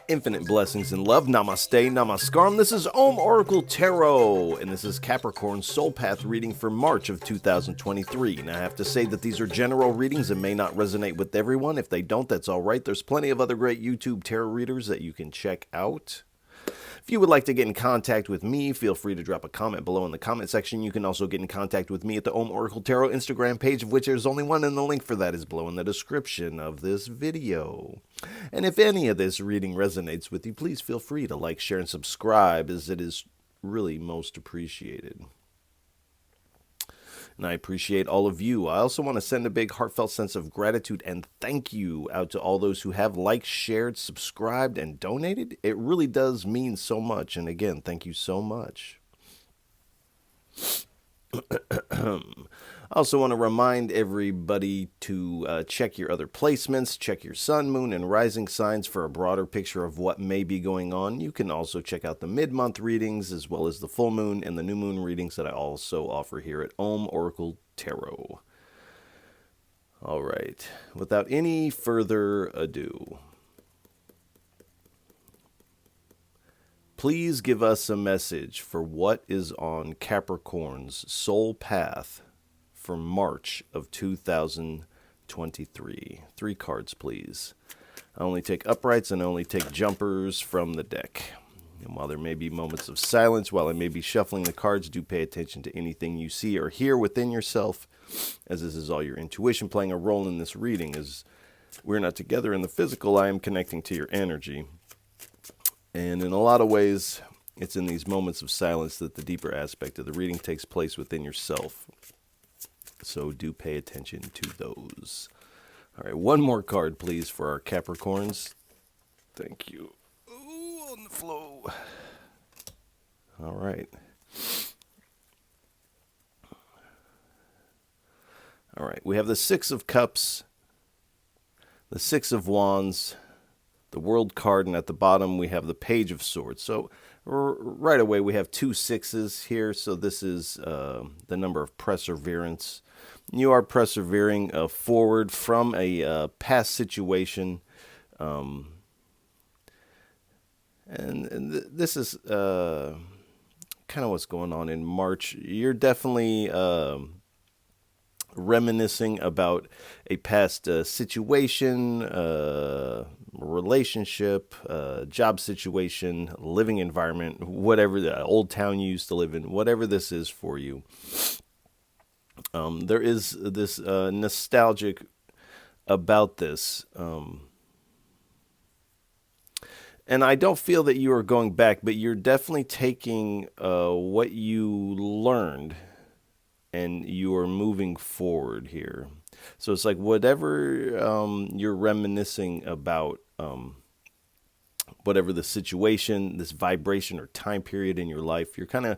Infinite blessings and love. Namaste, namaskaram. This is Om Oracle Tarot, and this is Capricorn Soul Path reading for March of 2023. Now, I have to say that these are general readings and may not resonate with everyone. If they don't, that's all right. There's plenty of other great YouTube tarot readers that you can check out. If you would like to get in contact with me, feel free to drop a comment below in the comment section. You can also get in contact with me at the Om Oracle Tarot Instagram page, of which there's only one, and the link for that is below in the description of this video. And if any of this reading resonates with you, please feel free to like, share, and subscribe, as it is really most appreciated. And I appreciate all of you. I also want to send a big heartfelt sense of gratitude and thank you out to all those who have liked, shared, subscribed, and donated. It really does mean so much. And again, thank you so much. I also want to remind everybody to check your other placements, check your sun, moon, and rising signs for a broader picture of what may be going on. You can also check out the mid-month readings as well as the full moon and the new moon readings that I also offer here at Om Oracle Tarot. All right, without any further ado, please give us a message for what is on Capricorn's soul path for March of 2023. 3 cards, please. I only take uprights and I only take jumpers from the deck. And while there may be moments of silence, while I may be shuffling the cards, do pay attention to anything you see or hear within yourself, as this is all your intuition playing a role in this reading. As we're not together in the physical, I am connecting to your energy. And in a lot of ways, it's in these moments of silence that the deeper aspect of the reading takes place within yourself. So do pay attention to those. All right, one more card, please, for our Capricorns. Thank you. Ooh, on the flow. All right. All right, we have the 6 of Cups, the 6 of Wands, the World card, and at the bottom we have the Page of Swords. So right away we have 2 sixes here, so this is the number of perseverance. You are persevering forward from a past situation, and this is kind of what's going on in March. You're definitely reminiscing about a past situation, relationship, job situation, living environment, whatever, the old town you used to live in, whatever this is for you. There is this nostalgic about this. And I don't feel that you are going back, but you're definitely taking what you learned and you are moving forward here. So it's like whatever you're reminiscing about, whatever the situation, this vibration or time period in your life, you're kind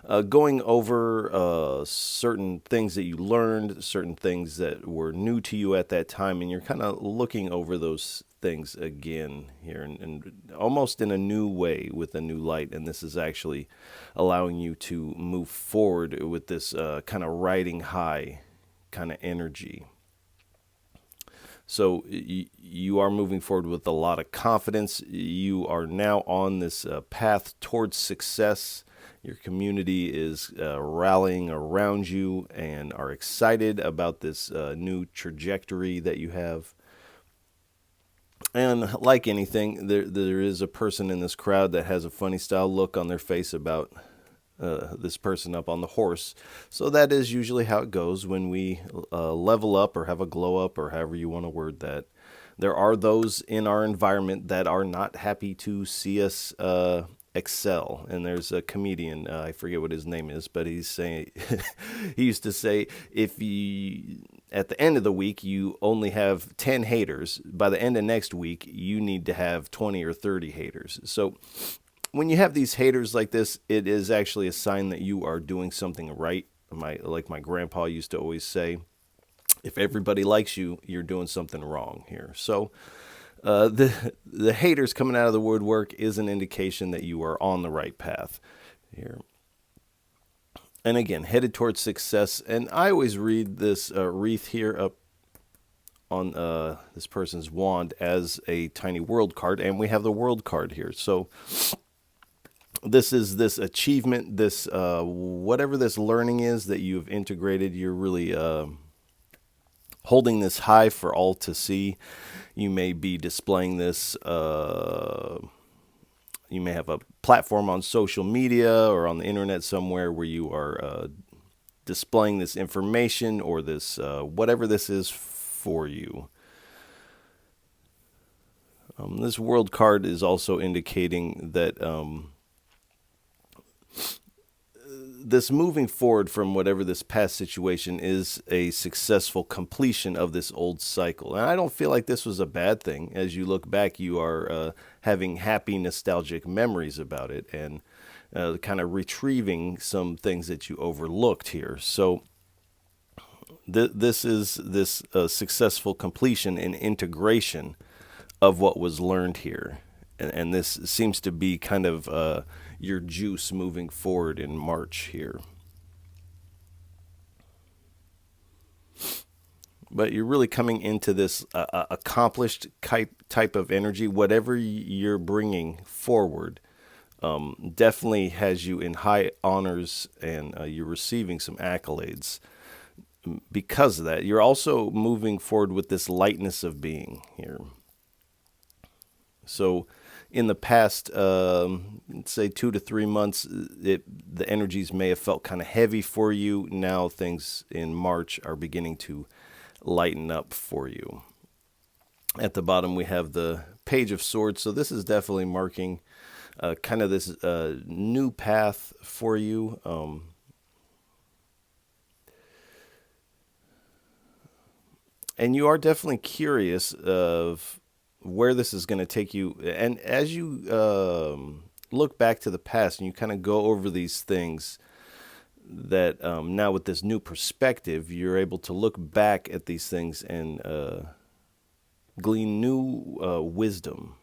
of going over certain things that you learned, certain things that were new to you at that time, and you're kind of looking over those things again here, and almost in a new way with a new light. And this is actually allowing you to move forward with this kind of riding high kind of energy. So you are moving forward with a lot of confidence. You are now on this path towards success. Your community is rallying around you and are excited about this new trajectory that you have. And like anything, there is a person in this crowd that has a funny style look on their face about this person up on the horse. So that is usually how it goes when we level up or have a glow up, or however you want to word that. There are those in our environment that are not happy to see us excel. And there's a comedian, I forget what his name is, but he's saying he used to say, if you at the end of the week you only have 10 haters, by the end of next week you need to have 20 or 30 haters. So when you have these haters like this, it is actually a sign that you are doing something right. Like my grandpa used to always say, if everybody likes you, you're doing something wrong here. So the haters coming out of the woodwork is an indication that you are on the right path here. And again, headed towards success. And I always read this wreath here up on this person's wand as a tiny world card, and we have the world card here. So this is this achievement, this whatever this learning is that you've integrated. You're really holding this high for all to see. You may be displaying this. You may have a platform on social media or on the internet somewhere where you are displaying this information or this whatever this is for you. This world card is also indicating that this moving forward from whatever this past situation is a successful completion of this old cycle. And I don't feel like this was a bad thing. As you look back, you are having happy, nostalgic memories about it and kind of retrieving some things that you overlooked here. So this is this successful completion and integration of what was learned here. And this seems to be kind of your juice moving forward in March here. But you're really coming into this accomplished type of energy. Whatever you're bringing forward definitely has you in high honors, and you're receiving some accolades because of that. You're also moving forward with this lightness of being here. So in the past, say 2 to 3 months, the energies may have felt kind of heavy for you. Now things in March are beginning to lighten up for you. At the bottom, we have the Page of Swords. So this is definitely marking kind of this new path for you. And you are definitely curious of where this is going to take you. And as you look back to the past and you kind of go over these things, that now with this new perspective, you're able to look back at these things and glean new wisdom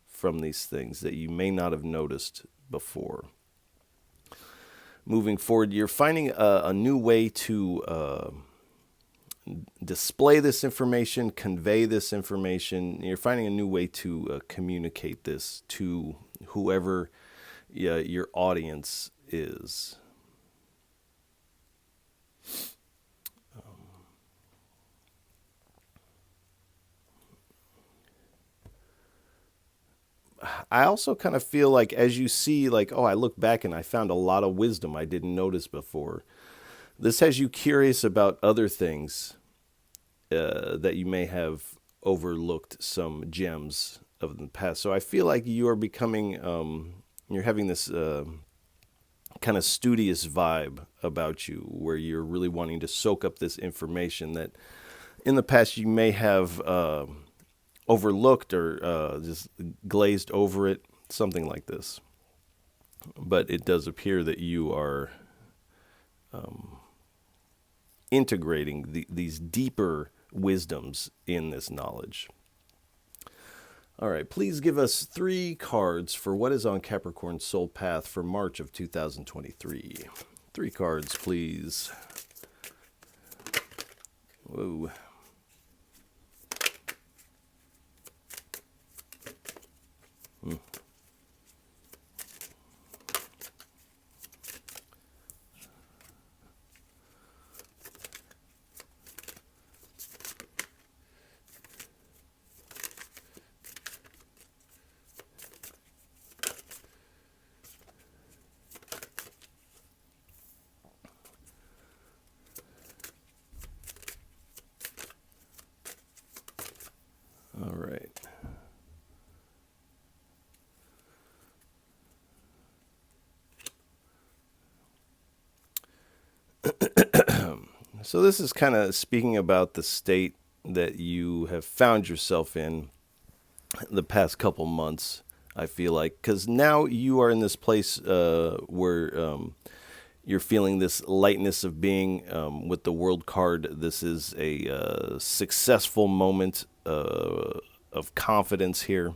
from these things that you may not have noticed before. Moving forward, you're finding a new way to display this information, convey this information. You're finding a new way to communicate this to whoever your audience is. I also kind of feel like as you see, like, oh, I look back and I found a lot of wisdom I didn't notice before. This has you curious about other things that you may have overlooked, some gems of the past. So I feel like you are becoming, you're having this kind of studious vibe about you, where you're really wanting to soak up this information that in the past you may have overlooked or just glazed over it, something like this. But it does appear that you are integrating these deeper wisdoms in this knowledge. All right, please give us 3 cards for what is on Capricorn's soul path for March of 2023. 3 cards, please. Whoa. All right. So this is kind of speaking about the state that you have found yourself in the past couple months, I feel like, because now you are in this place where you're feeling this lightness of being with the world card. This is a successful moment of confidence here.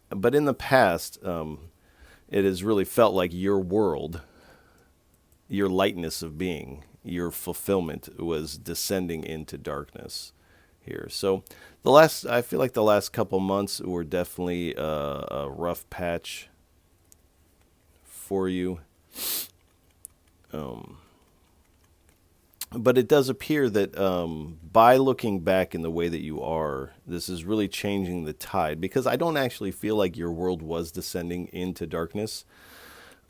But in the past, it has really felt like your world, your lightness of being, your fulfillment was descending into darkness. here. So I feel like the last couple months were definitely a rough patch for you. Um, but it does appear that by looking back in the way that you are, this is really changing the tide, because I don't actually feel like your world was descending into darkness.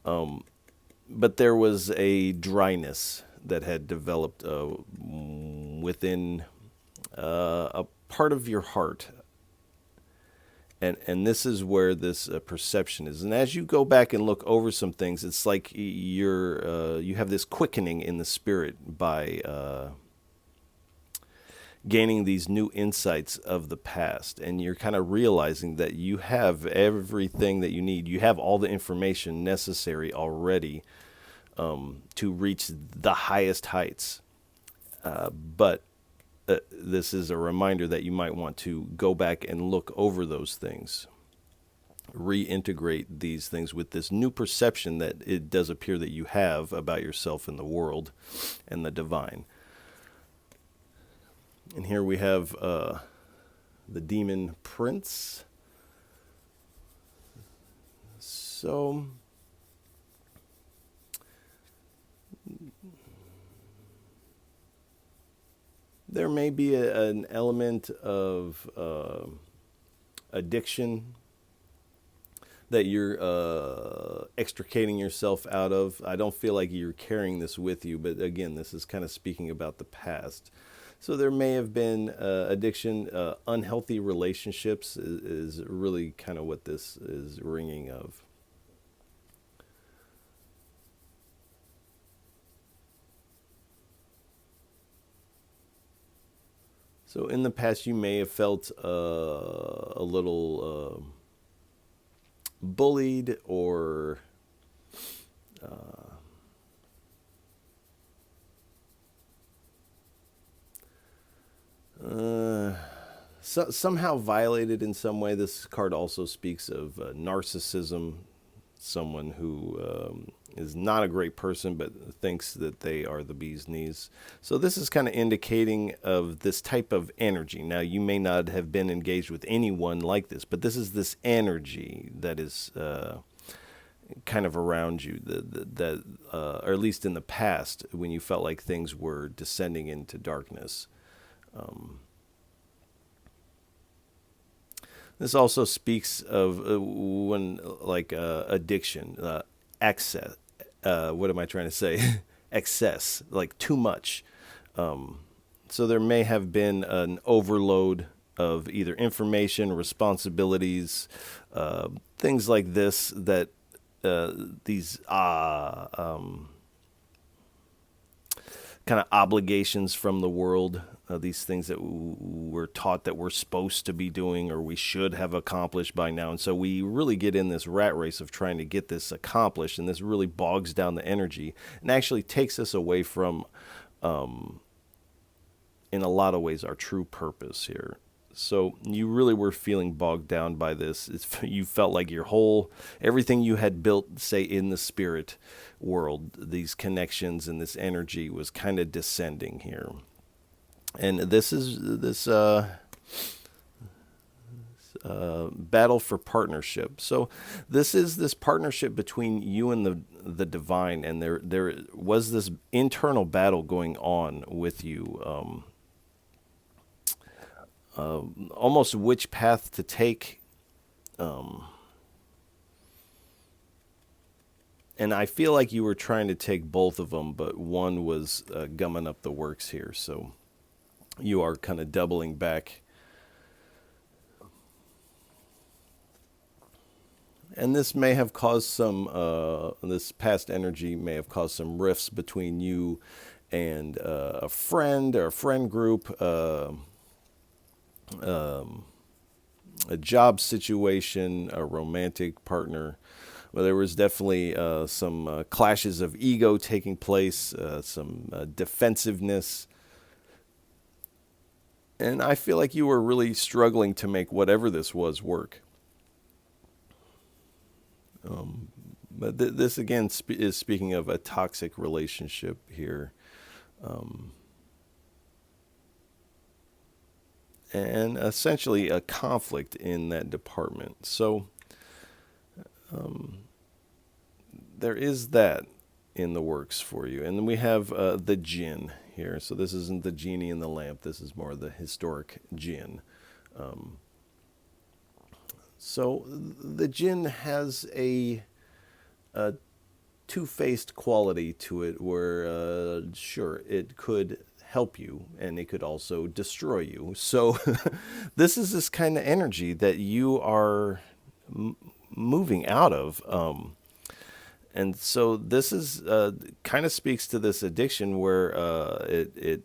But there was a dryness that had developed within a part of your heart. And this is where this perception is. And as you go back and look over some things, it's like you have this quickening in the spirit by gaining these new insights of the past, and you're kind of realizing that you have everything that you need. You have all the information necessary already to reach the highest heights. But this is a reminder that you might want to go back and look over those things, reintegrate these things with this new perception that it does appear that you have about yourself and the world and the divine. And here we have the demon prince. So there may be an element of addiction that you're extricating yourself out of. I don't feel like you're carrying this with you, but again, this is kind of speaking about the past. So there may have been addiction, unhealthy relationships is really kind of what this is ringing of. So in the past, you may have felt a little bullied or somehow violated in some way. This card also speaks of narcissism, someone who is not a great person but thinks that they are the bee's knees. So this is kind of indicating of this type of energy. Now, you may not have been engaged with anyone like this, but this is this energy that is kind of around you, that or at least in the past, when you felt like things were descending into darkness. This also speaks of when, like, addiction, excess. What am I trying to say? Excess, like too much. So there may have been an overload of either information, responsibilities, things like this, that these kind of obligations from the world, these things that we're taught that we're supposed to be doing or we should have accomplished by now. And so we really get in this rat race of trying to get this accomplished, and this really bogs down the energy and actually takes us away from, in a lot of ways, our true purpose here. So you really were feeling bogged down by this. You felt like everything you had built, say, in the spirit world, these connections and this energy was kind of descending here. And this is this battle for partnership. So this is this partnership between you and the divine, and there was this internal battle going on with you. Almost which path to take. And I feel like you were trying to take both of them, but one was gumming up the works here. So you are kind of doubling back. And this may have caused this past energy may have caused some rifts between you and a friend or a friend group. A job situation, a romantic partner. Well, there was definitely some clashes of ego taking place, some defensiveness. And I feel like you were really struggling to make whatever this was work. But this, again, is speaking of a toxic relationship here. and essentially a conflict in that department. So there is that in the works for you. And then we have the jinn here. So this isn't the genie in the lamp. This is more the historic jinn. So the jinn has a two-faced quality to it where, sure, it could help you and it could also destroy you. So this is this kind of energy that you are moving out of. And so this is kind of speaks to this addiction where it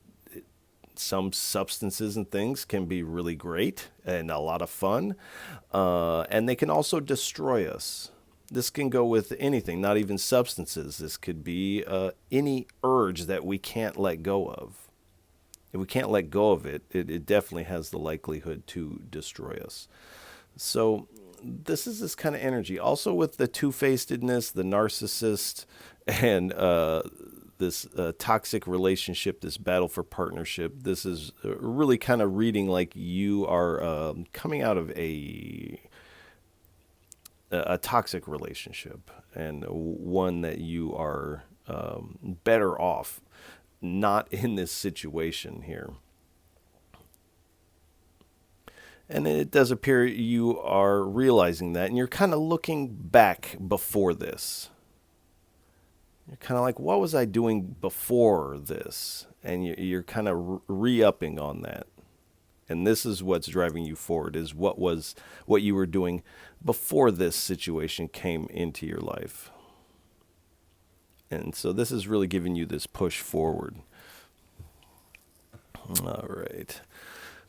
some substances and things can be really great and a lot of fun, and they can also destroy us. This can go with anything, not even substances. This could be any urge that we can't let go of. If we can't let go of it, it definitely has the likelihood to destroy us. So this is this kind of energy. Also with the two-facedness, the narcissist, and this toxic relationship, this battle for partnership. This is really kind of reading like you are coming out of a toxic relationship, and one that you are better off not in this situation here. And it does appear you are realizing that, and you're kind of looking back before this. You're kind of like, what was I doing before this? And you're kind of re-upping on that. And this is what's driving you forward, is what you were doing before this situation came into your life. And so this is really giving you this push forward. All right.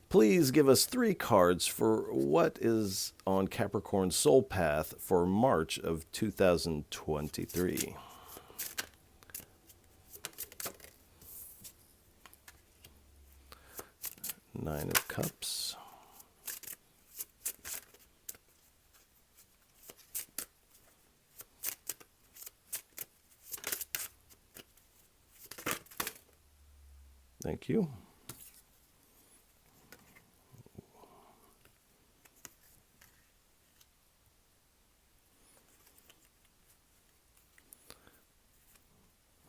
Please give us 3 cards for what is on Capricorn's soul path for March of 2023. Nine of Cups. Thank you.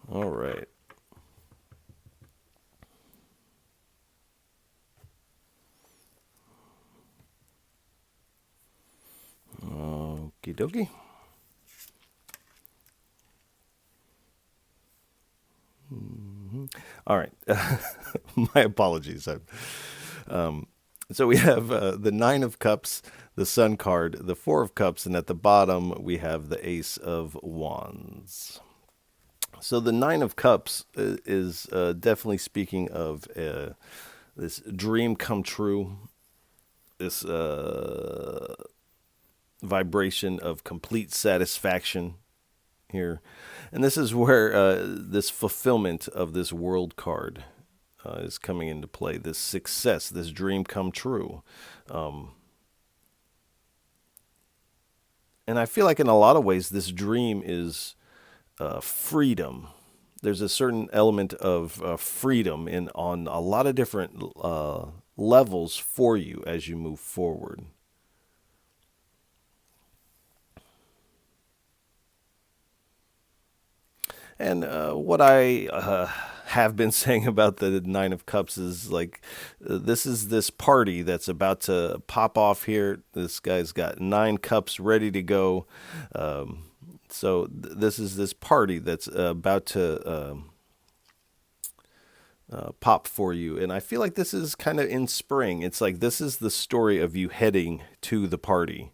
All right. Okie dokie. All right. My apologies. So we have the Nine of Cups, the Sun card, the Four of Cups, and at the bottom we have the Ace of Wands. So the Nine of Cups is definitely speaking of this dream come true, this vibration of complete satisfaction here. And this is where this fulfillment of this World card is coming into play, this success, this dream come true. And I feel like in a lot of ways this dream is freedom. There's a certain element of freedom on a lot of different levels for you as you move forward. And what I have been saying about the Nine of Cups is like, this is this party that's about to pop off here. This guy's got 9 cups ready to go. So this is this party that's about to pop for you. And I feel like this is kind of in spring. It's like this is the story of you heading to the party.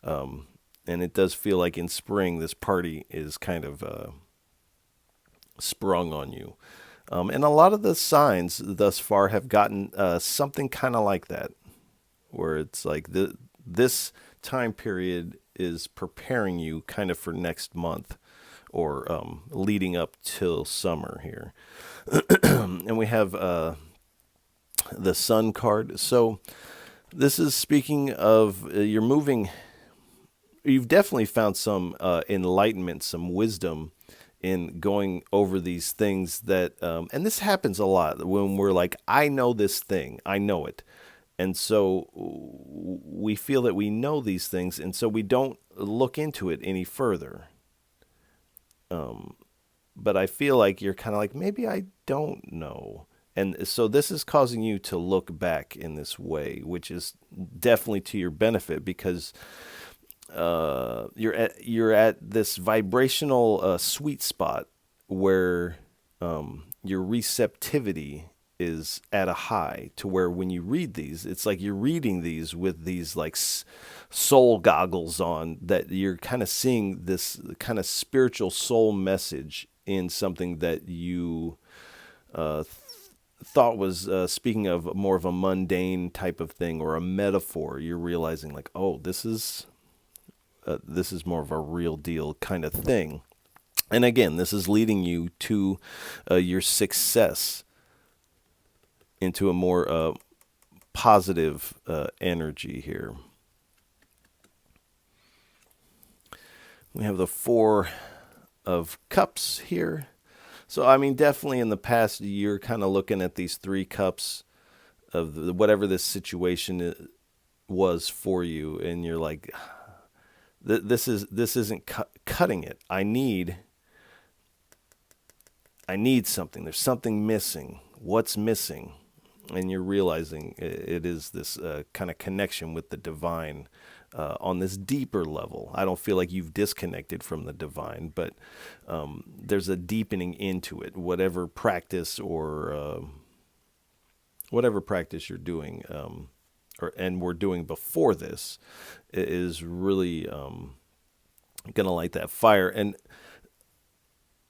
And it does feel like in spring this party is kind of sprung on you. And a lot of the signs thus far have gotten something kind of like that, where it's like this time period is preparing you kind of for next month, or leading up till summer here. And we have the Sun card. So this is speaking of you've definitely found some enlightenment, some wisdom in going over these things that, and this happens a lot when we're like, I know this thing, I know it. And so we feel that we know these things, and so we don't look into it any further. But I feel like you're kind of like, maybe I don't know. And so this is causing you to look back in this way, which is definitely to your benefit because you're at this vibrational sweet spot where your receptivity is at a high to where when you read these, it's like you're reading these with these like soul goggles on, that you're kind of seeing this kind of spiritual soul message in something that you thought was speaking of more of a mundane type of thing or a metaphor. You're realizing like, oh, this is more of a real deal kind of thing. And again, this is leading you to your success, into a more positive energy here. We have the Four of Cups here. So, I mean, definitely in the past, you're kind of looking at these three cups of whatever this situation was for you, and you're like, this isn't cutting it. I need something. There's something missing. What's missing? And you're realizing it is this kind of connection with the divine on this deeper level. I don't feel like you've disconnected from the divine, but there's a deepening into it. Whatever practice or whatever practice you're doing, and we're doing before this, is really going to light that fire. And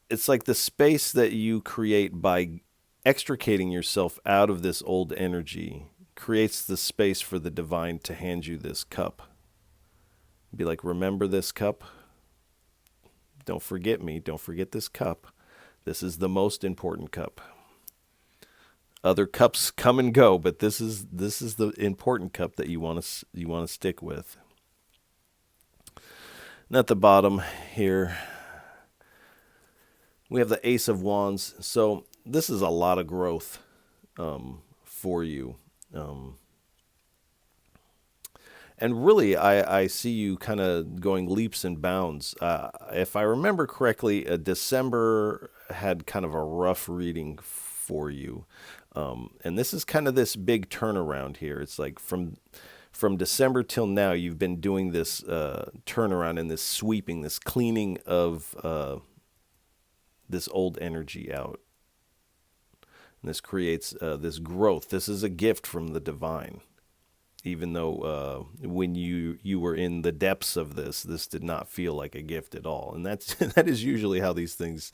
it's like the space that you create by extricating yourself out of this old energy creates the space for the divine to hand you this cup. Be like, remember this cup? Don't forget me. Don't forget this cup. This is the most important cup. Other cups come and go, but this is the important cup that you want to stick with. And at the bottom here, we have the Ace of Wands. So this is a lot of growth for you. And really, I see you kind of going leaps and bounds. If I remember correctly, December had kind of a rough reading for you. And this is kind of this big turnaround here. It's like from December till now, you've been doing this turnaround and this sweeping, this cleaning of this old energy out. And this creates this growth. This is a gift from the divine. Even though when you were in the depths of this did not feel like a gift at all. And that is usually how these things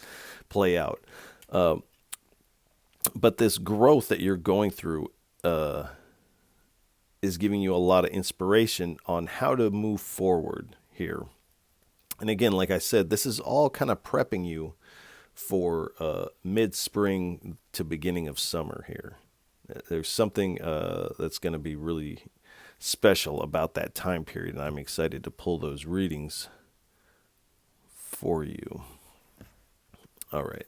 play out. But this growth that you're going through is giving you a lot of inspiration on how to move forward here. And again, like I said, this is all kind of prepping you for mid-spring to beginning of summer here. There's something that's going to be really special about that time period, and I'm excited to pull those readings for you. All right.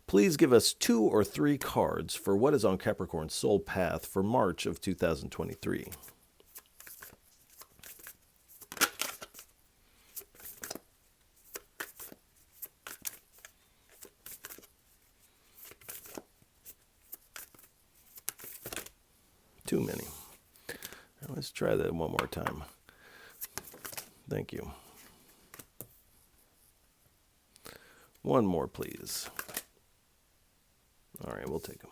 Please give us 2 or 3 cards for what is on Capricorn's soul path for March of 2023. Too many. Let's try that one more time. Thank you. One more, please. All right, we'll take them.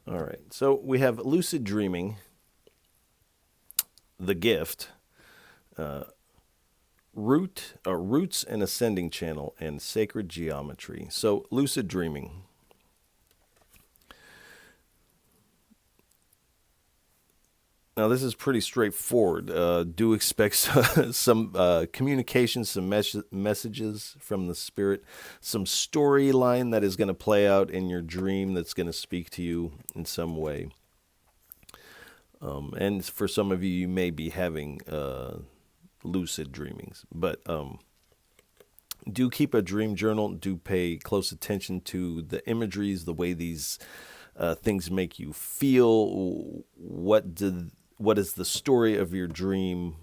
All right, so we have lucid dreaming, the gift, roots and ascending channel, and sacred geometry. So lucid dreaming. Now this is pretty straightforward. Do expect some communications, some messages from the spirit, some storyline that is going to play out in your dream that's going to speak to you in some way. And for some of you, you may be having lucid dreamings. But do keep a dream journal. Do pay close attention to the imageries, the way these things make you feel. What is the story of your dream?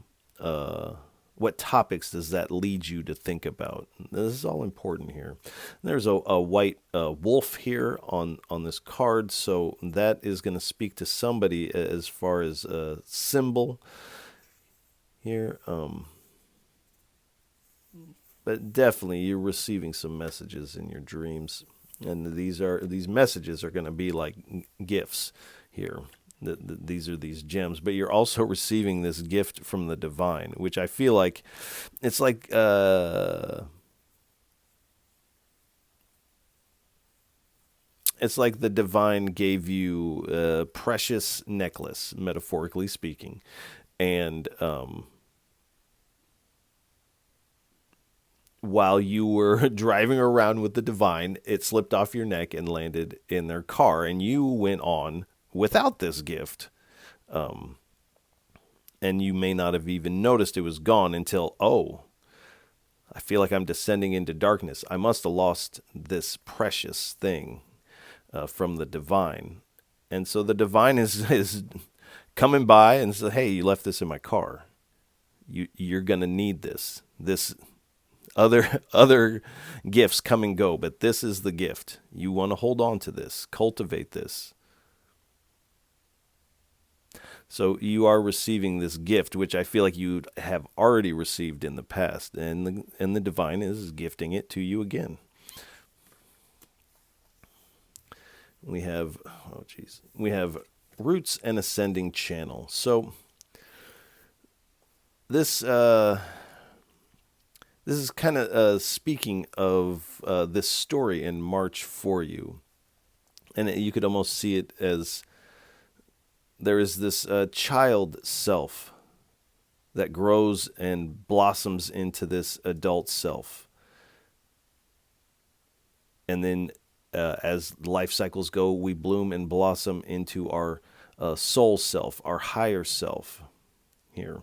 What topics does that lead you to think about? This is all important here. There's a white wolf here on this card, so that is going to speak to somebody as far as a symbol here. But definitely, you're receiving some messages in your dreams, and these messages are going to be like gifts here. These are these gems, but you're also receiving this gift from the divine, which I feel like it's like the divine gave you a precious necklace, metaphorically speaking, and while you were driving around with the divine, it slipped off your neck and landed in their car, and you went on without this gift. And you may not have even noticed it was gone until, oh, I feel like I'm descending into darkness. I must have lost this precious thing from the divine. And so the divine is coming by and says, hey, you left this in my car. You're going to need this. Other gifts come and go, but this is the gift. You want to hold on to this, cultivate this. So you are receiving this gift, which I feel like you have already received in the past, and the divine is gifting it to you again. We have roots and ascending channel. So this is kind of speaking of this story in March for you, and you could almost see it as there is this child self that grows and blossoms into this adult self. And then as life cycles go, we bloom and blossom into our soul self, our higher self here.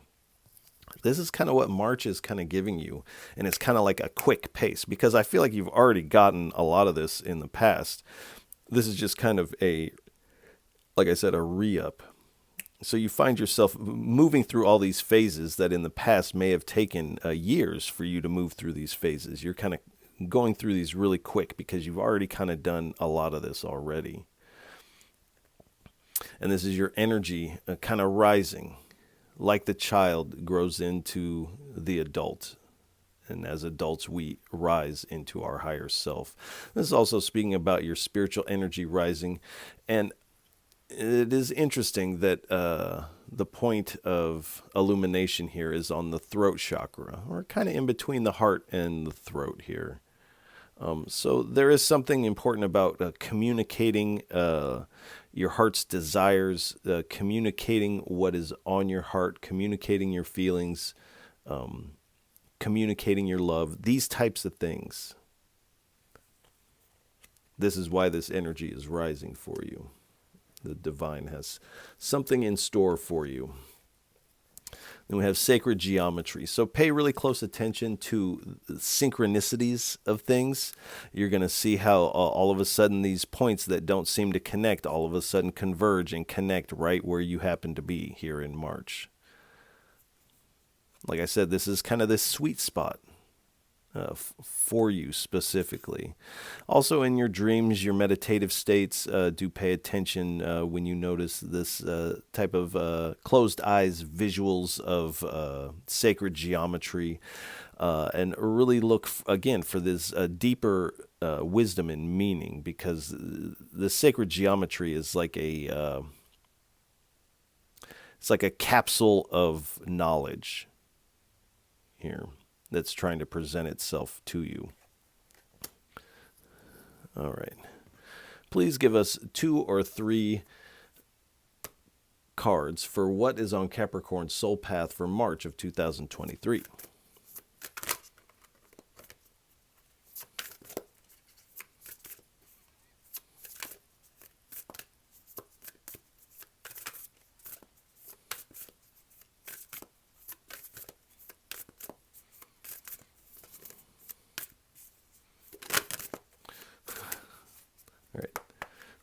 This is kind of what March is kind of giving you. And it's kind of like a quick pace, because I feel like you've already gotten a lot of this in the past. This is just kind of like I said, a re-up. So you find yourself moving through all these phases that in the past may have taken years for you to move through these phases. You're kind of going through these really quick because you've already kind of done a lot of this already. And this is your energy kind of rising, like the child grows into the adult. And as adults, we rise into our higher self. This is also speaking about your spiritual energy rising. And it is interesting that the point of illumination here is on the throat chakra, or kind of in between the heart and the throat here. So there is something important about communicating your heart's desires, communicating what is on your heart, communicating your feelings, communicating your love, these types of things. This is why this energy is rising for you. The divine has something in store for you. Then we have sacred geometry. So pay really close attention to the synchronicities of things. You're going to see how all of a sudden these points that don't seem to connect all of a sudden converge and connect right where you happen to be here in March. Like I said, this is kind of this sweet spot for you specifically. Also in your dreams, your meditative states, do pay attention when you notice this type of closed eyes visuals of sacred geometry, and really look again for this deeper wisdom and meaning, because the sacred geometry is like it's like a capsule of knowledge here that's trying to present itself to you. All right. Please give us 2 or 3 cards for what is on Capricorn's soul path for March of 2023.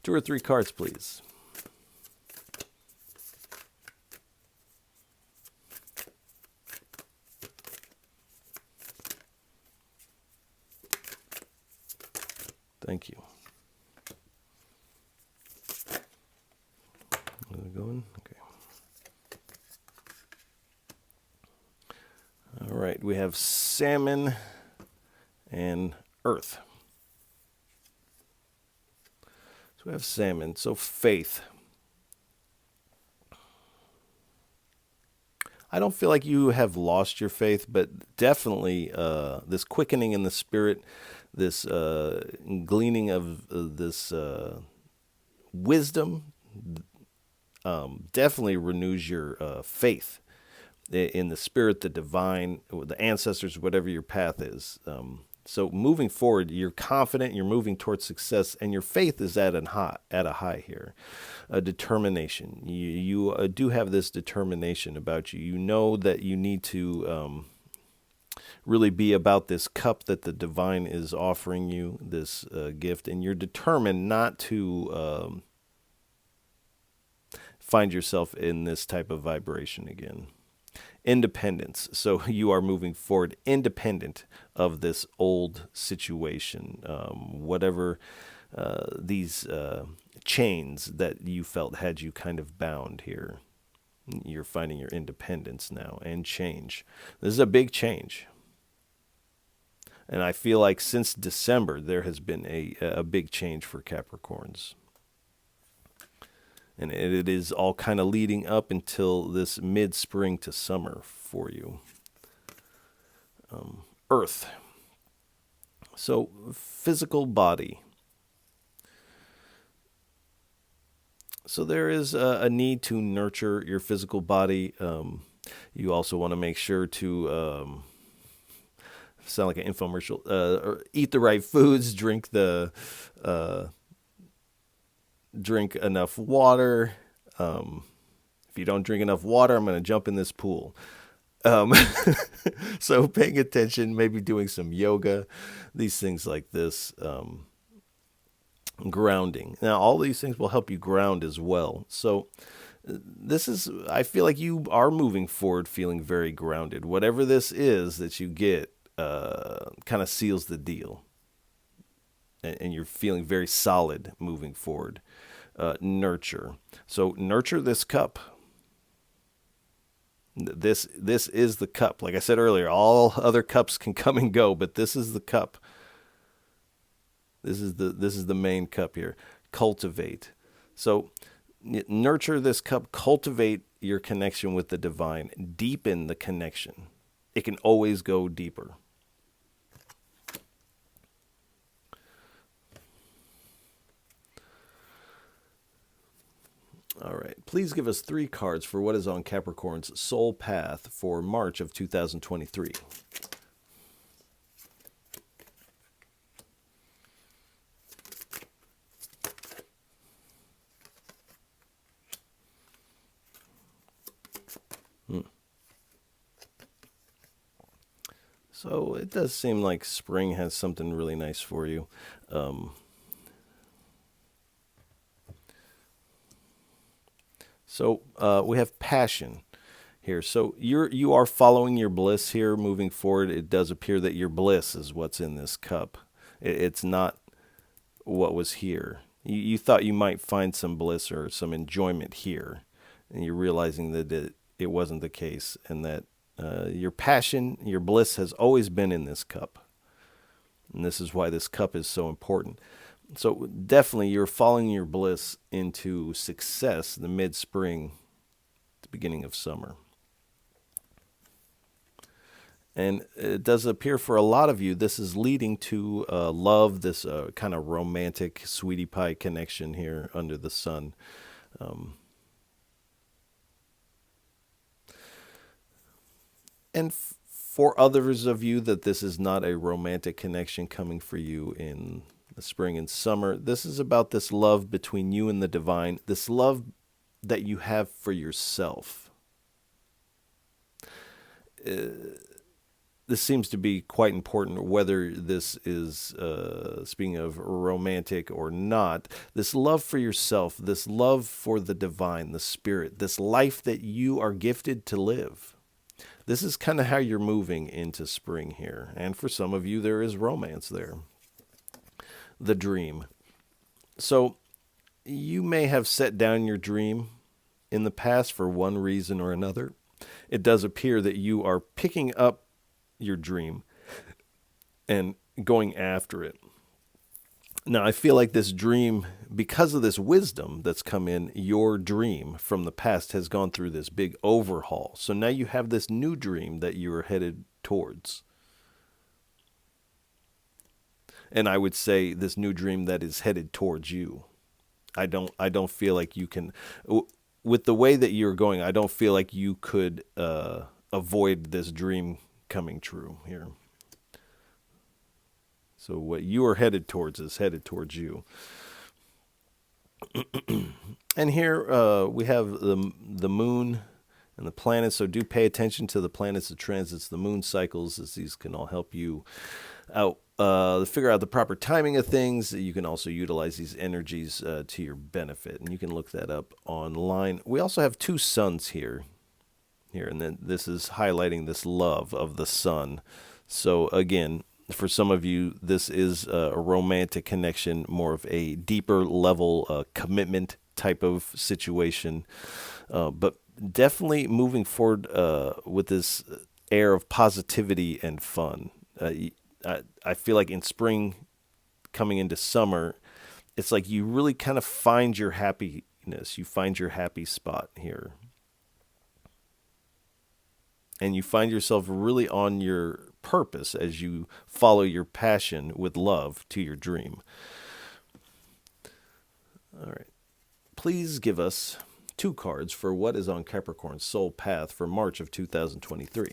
2 or 3 cards, please. Thank you. Is it going? Okay. All right, we have salmon and earth. So we have salmon. So faith. I don't feel like you have lost your faith, but definitely this quickening in the spirit, this gleaning of this wisdom definitely renews your faith in the spirit, the divine, the ancestors, whatever your path is. So moving forward, you're confident, you're moving towards success, and your faith is at a high here. A determination. You do have this determination about you. You know that you need to really be about this cup that the divine is offering you, this gift, and you're determined not to find yourself in this type of vibration again. Independence. So you are moving forward independent of this old situation, whatever these chains that you felt had you kind of bound here. You're finding your independence now and change. This is a big change. And I feel like since December, there has been a big change for Capricorns. And it is all kind of leading up until this mid-spring to summer for you. Earth. So physical body. So there is a need to nurture your physical body. You also want to make sure to sound like an infomercial. Eat the right foods. Drink enough water. If you don't drink enough water, I'm going to jump in this pool. So paying attention, maybe doing some yoga, these things like this. Grounding. Now, all these things will help you ground as well. So I feel like you are moving forward feeling very grounded. Whatever this is that you get kind of seals the deal. And you're feeling very solid moving forward. Nurture. So nurture this cup. This is the cup. Like I said earlier, all other cups can come and go, but this is the cup. This is the main cup here. Cultivate. So nurture this cup. Cultivate your connection with the divine. Deepen the connection. It can always go deeper. All right. Please give us 3 cards for what is on Capricorn's soul path for March of 2023. So it does seem like spring has something really nice for you. So we have passion here. So you are following your bliss here, moving forward. It does appear that your bliss is what's in this cup. It's not what was here. You thought you might find some bliss or some enjoyment here, and you're realizing that it wasn't the case, and that your passion, your bliss has always been in this cup. And this is why this cup is so important. So definitely you're following your bliss into success, the mid-spring, the beginning of summer. And it does appear for a lot of you, this is leading to love, this kind of romantic sweetie pie connection here under the sun. And for others of you that this is not a romantic connection coming for you in the spring and summer, this is about this love between you and the divine, this love that you have for yourself. this seems to be quite important, whether this is, speaking of romantic or not, this love for yourself, this love for the divine, the spirit, this life that you are gifted to live. This is kind of how you're moving into spring here. And for some of you, there is romance there. The dream. So you may have set down your dream in the past for one reason or another. It does appear that you are picking up your dream and going after it. Now, I feel like this dream, because of this wisdom that's come in, your dream from the past has gone through this big overhaul. So now you have this new dream that you are headed towards. And I would say this new dream that is headed towards you. I don't feel like you can, with the way that you're going, I don't feel like you could avoid this dream coming true here. So what you are headed towards is headed towards you. And here we have the moon and the planets. So do pay attention to the planets, the transits, the moon cycles, as these can all help you out. Figure out the proper timing of things. You can also utilize these energies to your benefit, and you can look that up online. We also have two suns here, and then this is highlighting this love of the sun. So again, for some of you, this is a romantic connection, more of a deeper level commitment type of situation, but definitely moving forward with this air of positivity and fun. I feel like in spring, coming into summer, it's like you really kind of find your happiness. You find your happy spot here. And you find yourself really on your purpose as you follow your passion with love to your dream. All right. Please give us 2 cards for what is on Capricorn's soul path for March of 2023.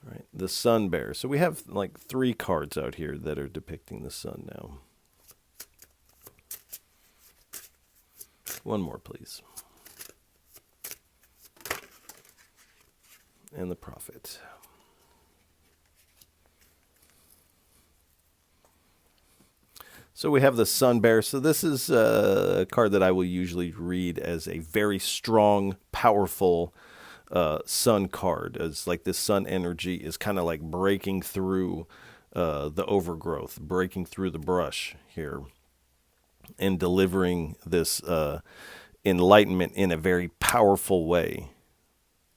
Right, the sun bear. So we have like 3 cards out here that are depicting the sun now. One more, please. And the prophet. So we have the sun bear. So this is a card that I will usually read as a very strong, powerful sun card. It's like this sun energy is kind of like breaking through the overgrowth, breaking through the brush here, and delivering this enlightenment in a very powerful way,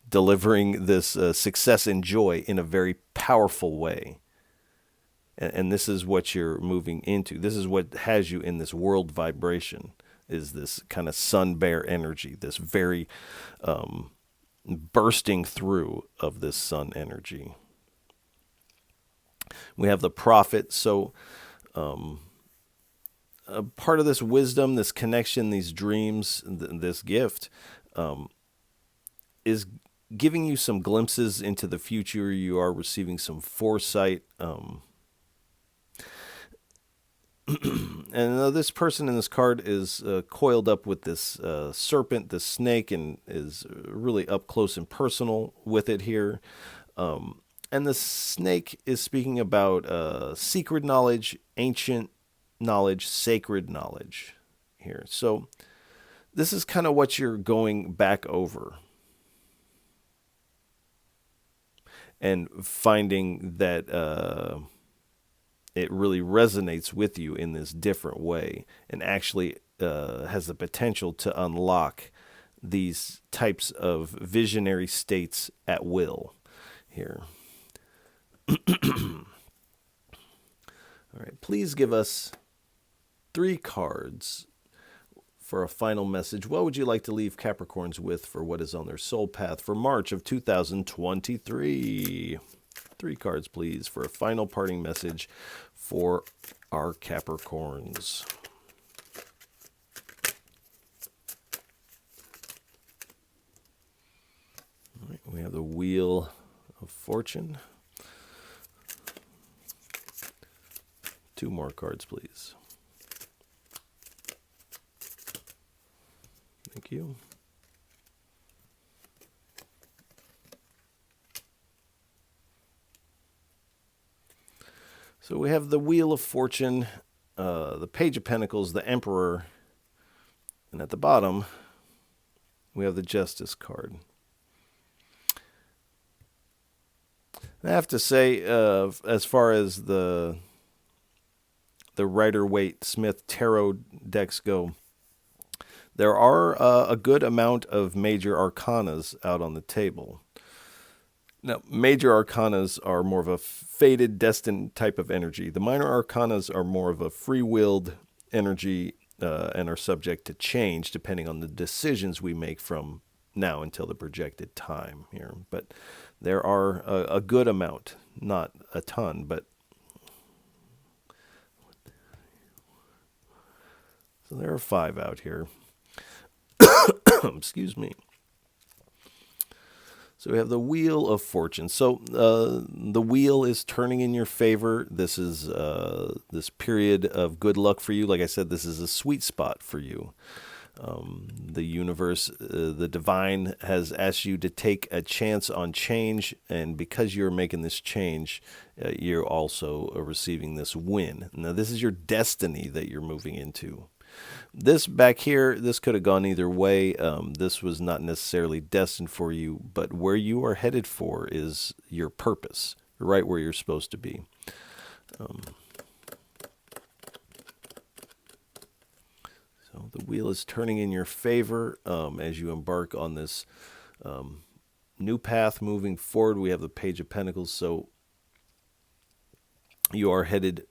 delivering this success and joy in a very powerful way. And this is what you're moving into. This is what has you in this world vibration, is this kind of sun bear energy, this very bursting through of this sun energy. We have the prophet. So a part of this wisdom, this connection, these dreams, this gift is giving you some glimpses into the future. You are receiving some foresight. And this person in this card is coiled up with this serpent, this snake, and is really up close and personal with it here. And the snake is speaking about secret knowledge, ancient knowledge, sacred knowledge here. So this is kind of what you're going back over and finding that it really resonates with you in this different way, and actually has the potential to unlock these types of visionary states at will here. All right, please give us 3 cards for a final message. What would you like to leave Capricorns with for what is on their soul path for March of 2023? 3 cards, please, for a final parting message for our Capricorns. All right, we have the Wheel of Fortune. 2 more cards, please. Thank you. So we have the Wheel of Fortune, the Page of Pentacles, the Emperor, and at the bottom, we have the Justice card. I have to say, as far as the Rider-Waite-Smith tarot decks go, there are a good amount of major arcanas out on the table. Now, major arcanas are more of a fated, destined type of energy. The minor arcanas are more of a free-willed energy and are subject to change depending on the decisions we make from now until the projected time here. But there are a good amount, not a ton, but so there are 5 out here. Excuse me. So we have the Wheel of Fortune. So the wheel is turning in your favor. This is this period of good luck for you. Like I said, this is a sweet spot for you. The universe, the divine has asked you to take a chance on change, and because you're making this change, you're also receiving this win. Now, this is your destiny that you're moving into. This back here, this could have gone either way. This was not necessarily destined for you, but where you are headed for is your purpose, right where you're supposed to be. So the wheel is turning in your favor as you embark on this new path moving forward. We have the Page of Pentacles, so you are headed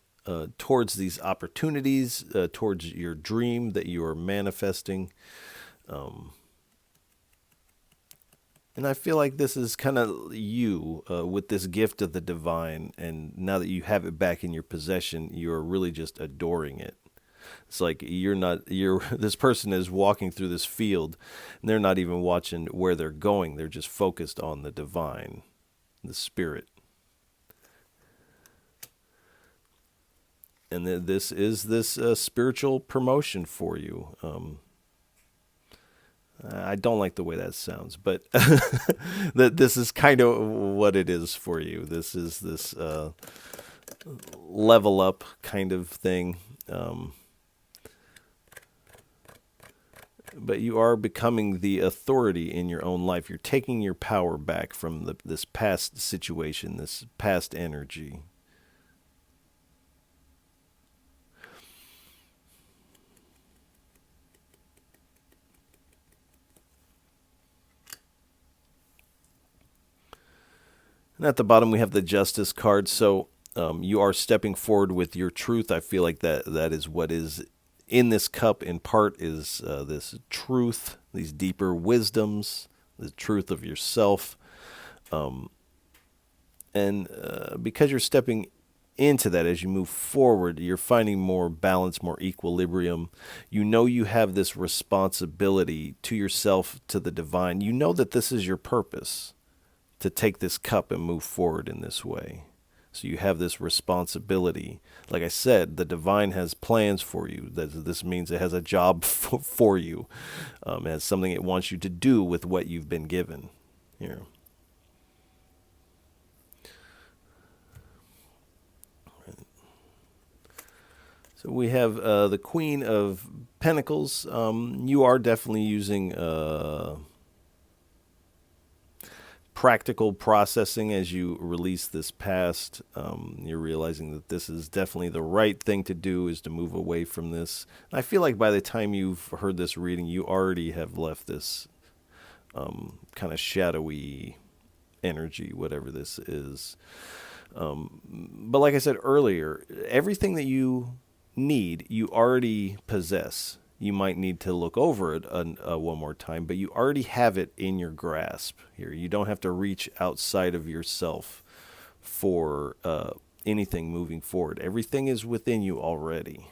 towards these opportunities, towards your dream that you are manifesting. And I feel like this is kind of you with this gift of the divine, and now that you have it back in your possession, you're really just adoring it. It's like this person is walking through this field, and they're not even watching where they're going. They're just focused on the divine, the spirit. And this is this spiritual promotion for you. I don't like the way that sounds, but that this is kind of what it is for you. This is this level up kind of thing. But you are becoming the authority in your own life. You're taking your power back from this past situation, this past energy. And at the bottom, we have the Justice card. So you are stepping forward with your truth. I feel like that is what is in this cup in part is this truth, these deeper wisdoms, the truth of yourself. And because you're stepping into that as you move forward, you're finding more balance, more equilibrium. You know you have this responsibility to yourself, to the divine. You know that this is your purpose, to take this cup and move forward in this way. So you have this responsibility. Like I said, the divine has plans for you. This means it has a job for you. It has something it wants you to do with what you've been given here. So we have the Queen of Pentacles. You are definitely using practical processing as you release this past. You're realizing that this is definitely the right thing to do, is to move away from this. And I feel like by the time you've heard this reading, you already have left this kind of shadowy energy, whatever this is. But like I said earlier, everything that you need, you already possess. You might need to look over it one more time, but you already have it in your grasp here. You don't have to reach outside of yourself for anything moving forward. Everything is within you already.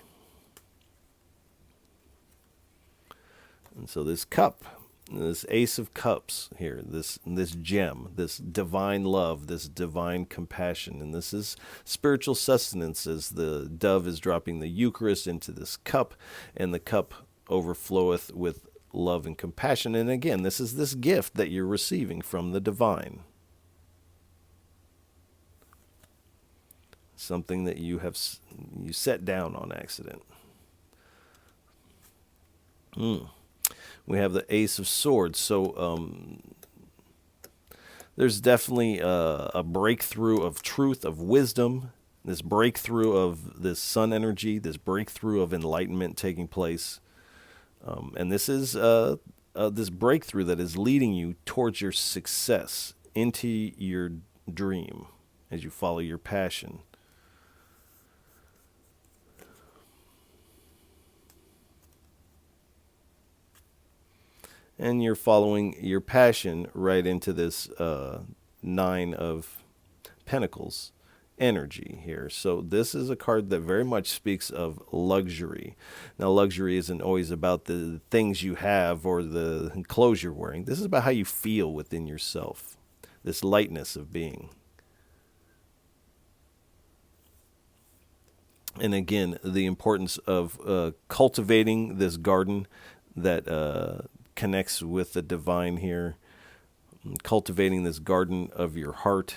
And so this cup, this Ace of Cups here, this gem, this divine love, this divine compassion, and this is spiritual sustenance as the dove is dropping the Eucharist into this cup, and the cup overfloweth with love and compassion. And again, this is this gift that you're receiving from the divine. Something that you set down on accident. We have the Ace of Swords. So there's definitely a breakthrough of truth, of wisdom, this breakthrough of this sun energy, this breakthrough of enlightenment taking place. And this is this breakthrough that is leading you towards your success, into your dream as you follow your passion. And you're following your passion right into this Nine of Pentacles energy here. So this is a card that very much speaks of luxury. Now, luxury isn't always about the things you have or the clothes you're wearing. This is about how you feel within yourself, this lightness of being. And again, the importance of cultivating this garden that connects with the divine here, cultivating this garden of your heart.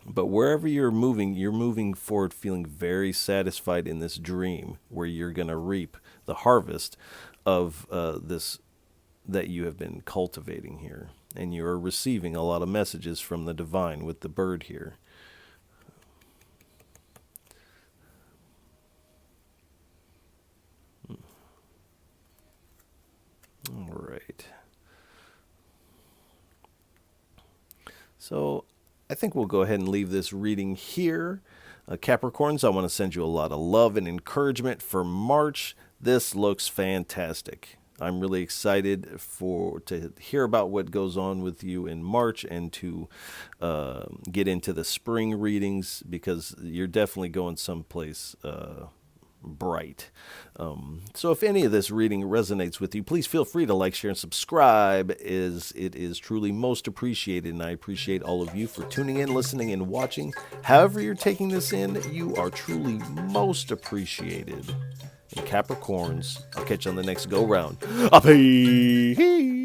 But wherever you're moving forward feeling very satisfied in this dream where you're going to reap the harvest of this that you have been cultivating here. And you're receiving a lot of messages from the divine with the bird here. All right. So I think we'll go ahead and leave this reading here. Capricorns, I want to send you a lot of love and encouragement for March. This looks fantastic. I'm really excited to hear about what goes on with you in March and to get into the spring readings, because you're definitely going someplace bright. So if any of this reading resonates with you, please feel free to like, share, and subscribe. It is truly most appreciated, and I appreciate all of you for tuning in, listening, and watching. However you're taking this in, you are truly most appreciated. And Capricorns, I'll catch you on the next go round. Peace.